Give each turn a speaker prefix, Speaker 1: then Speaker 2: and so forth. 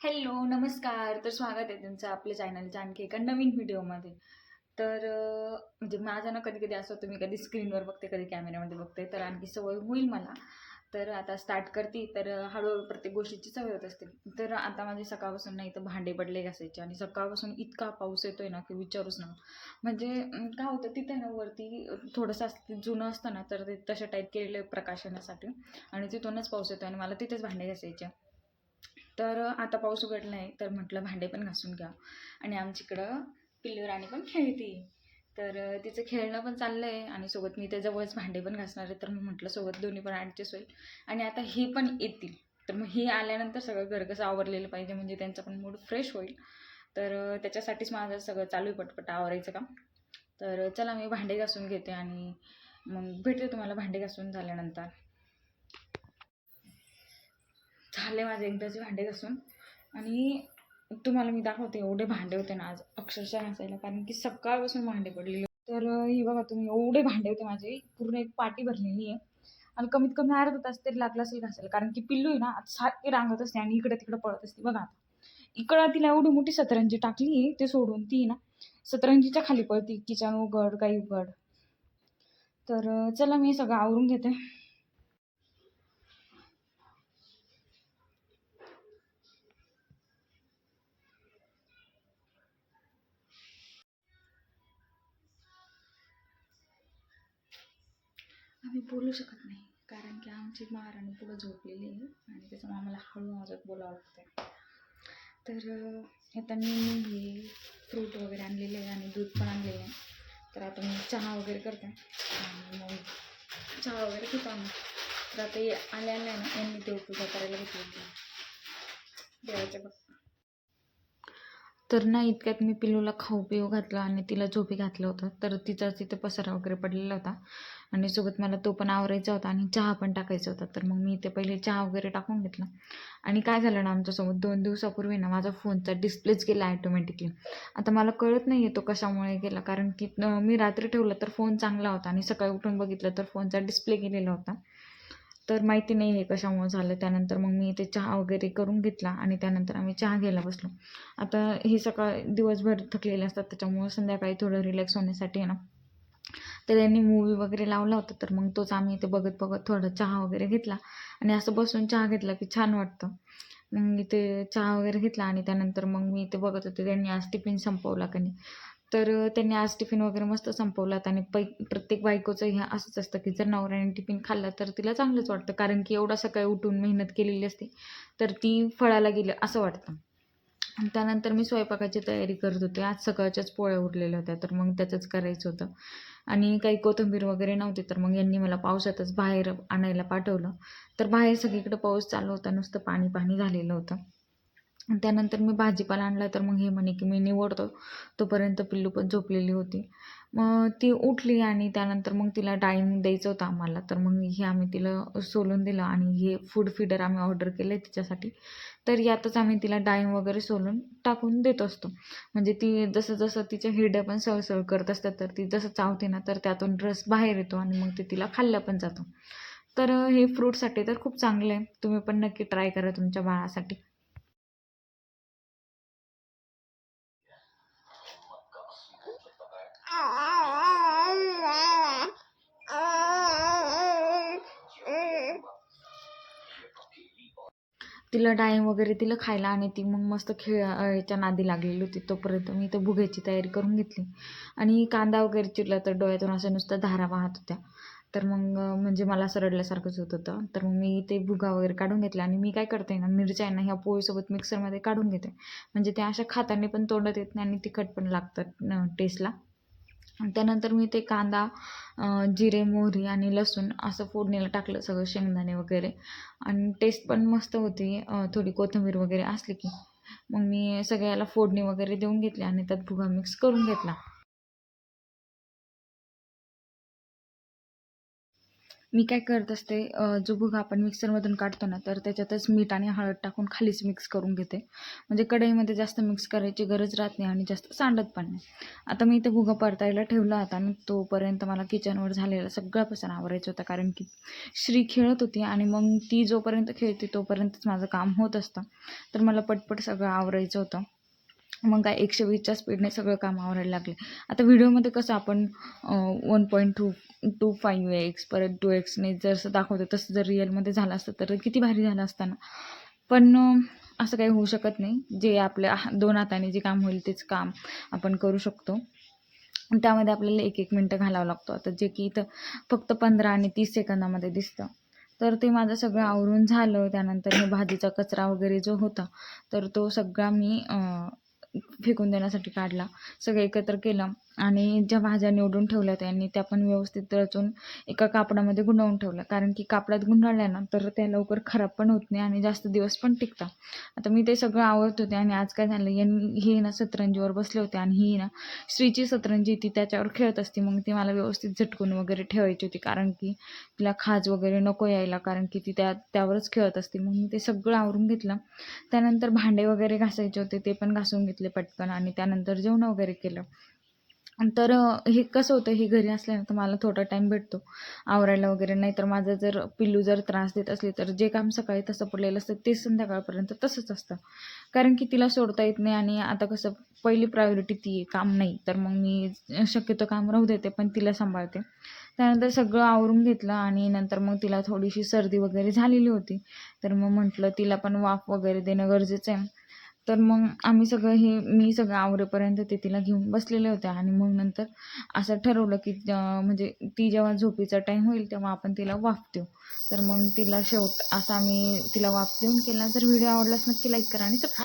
Speaker 1: Hello, नमस्कार. तर स्वागत आहे तुमचं आपल्या चॅनलच्या आणखी एका नवीन व्हिडिओमध्ये. तर म्हणजे माझं ना कधी-कधी असं होतं, मी कधी स्क्रीनवर बघते, कधी कॅमेऱ्यामध्ये बघते, तर आणखी सवय होईल मला. तर आता स्टार्ट करते, तर हळू-हळू प्रत्येक गोष्टीची सवय होत असते. तर आता माझे सकाळपासून ना इथं भांडे पडले घासायचे आणि सकाळपासून इतका पाऊस येतोय ना, की विचारूच नका. म्हणजे काय होतं तिथे ना वरती थोडंसं असं जुनं असतं ना, तर ते तशा टाईप केलेलं आहे प्रकाशनासाठी आणि तिथूनच पाऊस येतो आणि मला तिथेच भांडे घासायचे. तर आता पाऊस उघडला आहे, तर म्हटलं भांडे पण घासून घ्या आणि आमच्याकडं पिल्लू राणी पण खेळते. तर तिचं खेळणं पण चाललं आहे आणि सोबत मी त्याच्याजवळच भांडे पण घासणार आहे. तर मी म्हटलं सोबत दोन्ही पण ॲडजस्ट होईल आणि आता हे पण येतील. तर मग हे आल्यानंतर सगळं घर कसं आवरलेलं पाहिजे, म्हणजे त्यांचा पण मूड फ्रेश होईल. तर त्याच्यासाठीच माझं सगळं चालू आहे पटपट आवरायचं काम. तर चला मी भांडे घासून घेते आणि मग भेटते तुम्हाला भांडे घासून झाल्यानंतर. झाले माझे एकदाचे भांडे घासून आणि तुम्हाला मी दाखवते. एवढे भांडे होते ना आज अक्षरशः घासायला, कारण की सकाळपासून भांडे पडलेले. तर हे बघा तुम्ही, एवढे भांडे होते माझे, पूर्ण एक पाटी भरलेली आहे आणि कमीत कमी अर्धा तास तरी लागला असेल घासायला, कारण की पिल्लू आहे ना आज सारखी रांगत असते आणि इकडे तिकडे पळत असते. बघा आता इकडं तिला एवढी मोठी सतरंजी टाकली ते सोडून ती ना सतरंजीच्या खाली पळती, किचन उघड काही उघड. तर चला मी सगळं आवरून घेते. आम्ही बोलू शकत नाही, कारण की आमची महाराणी पुढं झोपलेली आहे आणि त्याच्यामुळे आम्हाला हळू आवाजात बोलावं लागतं. तर आता मी हे फ्रूट वगैरे आणलेले आहे आणि दूध पण आणलेलं आहे. तर आता मी चहा वगैरे करते आणि मग चहा वगैरे घेतो आम्ही. तर आता आल्या ना यांनी ते पूजा करायला घेतली देवाच्या. तर ना इतक्यात मी पिल्लूला खाऊ पिऊ घातलं आणि तिला झोपी घातलं होतं. तर तिचा तिथे पसारा वगैरे पडलेला होता आणि सोबत मला तो पण आवरायचा होता आणि चहा पण टाकायचा होता. तर मग मी ते पहिले चहा वगैरे टाकून घेतला आणि काय झालं ना आमच्यासोबत 2 दिवसापूर्वी ना माझा फोनचा डिस्प्लेच गेला ॲटोमॅटिकली. आता मला कळत नाही आहे तो कशामुळे गेला, कारण की मी रात्री ठेवलं तर फोन चांगला होता आणि सकाळी उठून बघितलं तर फोनचा डिस्प्ले गेलेला होता. तर माहिती नाही हे कशामुळे झालं. त्यानंतर मग मी ते चहा वगैरे करून घेतला आणि त्यानंतर आम्ही चहा घ्यायला बसलो. आता हे सकाळ दिवसभर थकलेले असतात, त्याच्यामुळे संध्याकाळी थोडं रिलॅक्स होण्यासाठी आहे ना, तर त्यांनी मूवी वगैरे लावला होता. तर मग तोच आम्ही ते बघत बघत थोडं चहा वगैरे घेतला आणि असं बसून चहा घेतला की छान वाटतं. मग मी ते चहा वगैरे घेतला आणि त्यानंतर मग मी ते बघत होते त्यांनी आज टिफिन संपवला का नाही. तर त्यांनी आज टिफिन वगैरे मस्त संपवलात आणि प्रत्येक बायकोचं हे असंच असतं की जर नवऱ्याने टिफिन खाल्ला तर तिला चांगलंच वाटतं, कारण की एवढा सकाळी उठून मेहनत केलेली असते तर ती फळाला गेलं असं वाटतं. आणि त्यानंतर मी स्वयंपाकाची तयारी करत होते. आज सकाळच्याच पोळ्या उरलेल्या होत्या, तर मग त्याचंच करायचं होतं आणि काही कोथिंबीर वगैरे नव्हती. तर मग यांनी मला पावसातच बाहेर आणायला पाठवलं. तर बाहेर सगळीकडे पाऊस चालू होता, नुसतं पाणी पाणी झालेलं होतं. आणि त्यानंतर मी भाजीपाला आणला. तर मग हे म्हणे की मी निवडतो, तोपर्यंत पिल्लू पण झोपलेली होती. मग ती उठली आणि त्यानंतर मग तिला डाळिंब द्यायचं होतं आम्हाला. तर मग हे आम्ही तिला सोलून दिलं आणि हे फूड फीडर आम्ही ऑर्डर केलं आहे तिच्यासाठी. तर यातच आम्ही तिला डाळिंब वगैरे सोलून टाकून देत असतो. म्हणजे ती जसं जसं तिच्या हिरड्या पण सळसळ करत असतात, तर ती जसं चावते ना तर त्यातून रस बाहेर येतो आणि मग ते तिला खाल्लं पण जातं. तर हे फ्रूटसाठी तर खूप चांगलं आहे. तुम्ही पण नक्की ट्राय करा तुमच्या बाळासाठी. तिला डाळिंब वगैरे दिलं खायला आणि ती मग मस्त याच्या नादी लागलेली होती. तोपर्यंत मी तर भुग्याची तयारी करून घेतली आणि कांदा वगैरे चिरला तर डोळ्यातून असं नुसतं धारा वाहत होत्या. तर मग म्हणजे मला असं रडल्यासारखंच होत होतं. तर मग मी ते भुगा वगैरे काढून घेतला आणि मी काय करते ना, मिरच्या आहे ना ह्या पोळीसोबत मिक्सरमध्ये काढून घेते. म्हणजे त्या अशा खाताना पण तोंडात येत नाही आणि तिखट पण लागतात टेस्टला. आणि त्यानंतर मी ते कांदा, जिरे, मोहरी आणि लसूण असं फोडणीला टाकलं, सगळं शेंगदाणे वगैरे, आणि टेस्ट पण मस्त होती थोडी कोथिंबीर वगैरे असली की. मग मी सगळ्याला फोडणी वगैरे देऊन घेतली आणि त्यात भुगा मिक्स करून घेतला. मी काय करत असते, जो भुगा आपण मिक्सरमधून काढतो ना, तर त्याच्यातच मीठ आणि हळद टाकून खालीच मिक्स करून घेते. म्हणजे कढईमध्ये जास्त मिक्स करायची गरज राहत नाही आणि जास्त सांडत पण नाही. आता मी इथे भुगा परतायला ठेवला होता आणि तोपर्यंत मला किचनवर झालेला सगळा पसारा आवरायचा होता. कारण की श्री खेळत होती आणि मग ती जोपर्यंत खेळते तोपर्यंतच माझं काम होत असतं. तर मला पटपट सगळं आवरायचं होतं. मग काय 120च्या स्पीडने सगळं काम आवरायला लागले. आता व्हिडिओमध्ये कसं आपण 1.25x परत 2xने जसं दाखवतो तसं जर रिअलमध्ये झालं असतं तर किती भारी झालं असतं ना. पण असं काही होऊ शकत नाही. जे आपल्या 2 हाताने जे काम होईल तेच काम आपण करू शकतो. त्यामध्ये आपल्याला 1-1 मिनटं घालावं लागतो. आता जे की इथं फक्त 15 आणि 30 सेकंदामध्ये दिसतं. तर ते माझं सगळं आवरून झालं. त्यानंतर हे भाजीचा कचरा वगैरे जो होता तर तो सगळा मी फेकून देण्यासाठी काढला. सगळं एकत्र केलं आणि ज्या भाज्या निवडून ठेवल्या त्यांनी त्या पण व्यवस्थित रचून एका कापडामध्ये गुंडाळून ठेवल्या. कारण की कापडात गुंडाळल्या ना तर त्या लवकर खराब पण होत नाही आणि जास्त दिवस पण टिकतात. आता मी ते सगळं आवरत होते आणि आज काय झालं, हे ना सतरंजीवर बसले होते आणि ही ना श्रीची सतरंजी ती त्याच्यावर खेळत असते. मग ती मला व्यवस्थित झटकून वगैरे ठेवायची होती. कारण की तिला खाज वगैरे नको यायला, कारण की ती त्यावरच खेळत असते. मग मी ते सगळं आवरून घेतलं. त्यानंतर भांडे वगैरे घासायचे होते ते पण घासून घेतले पटकन आणि त्यानंतर जेवण वगैरे केलं. तर हे कसं होतं, हे घरी असल्यानंतर मला थोडा टाईम भेटतो आवरायला वगैरे. नाहीतर माझं जर पिल्लू जर त्रास देत असली तर जे काम सकाळी तसं पडलेलं असतं ते संध्याकाळपर्यंत तसंच असतं. कारण की तिला सोडता येत नाही आणि आता कसं पहिली प्रायोरिटी ती आहे, काम नाही. तर मग मी शक्यतो काम राहू देते पण तिला सांभाळते. त्यानंतर सगळं आवरून घेतलं आणि नंतर मग तिला थोडीशी सर्दी वगैरे झालेली होती. तर मग म्हटलं तिला पण वाफ वगैरे देणं गरजेचं आहे. तर मग मी सगळं आवरेपर्यंत ते तिला घेऊन बसलेले होते आणि मग नंतर असं ठरवलं की म्हणजे ती जेव्हा झोपेचा टाईम होईल तेव्हा आपण तिला वाफ देऊ. तर मग तिला असा आम्ही तिला वाफ देऊन केला. जर व्हिडिओ आवडल्यास नक्की लाईक करा आणि सबस्क्राईब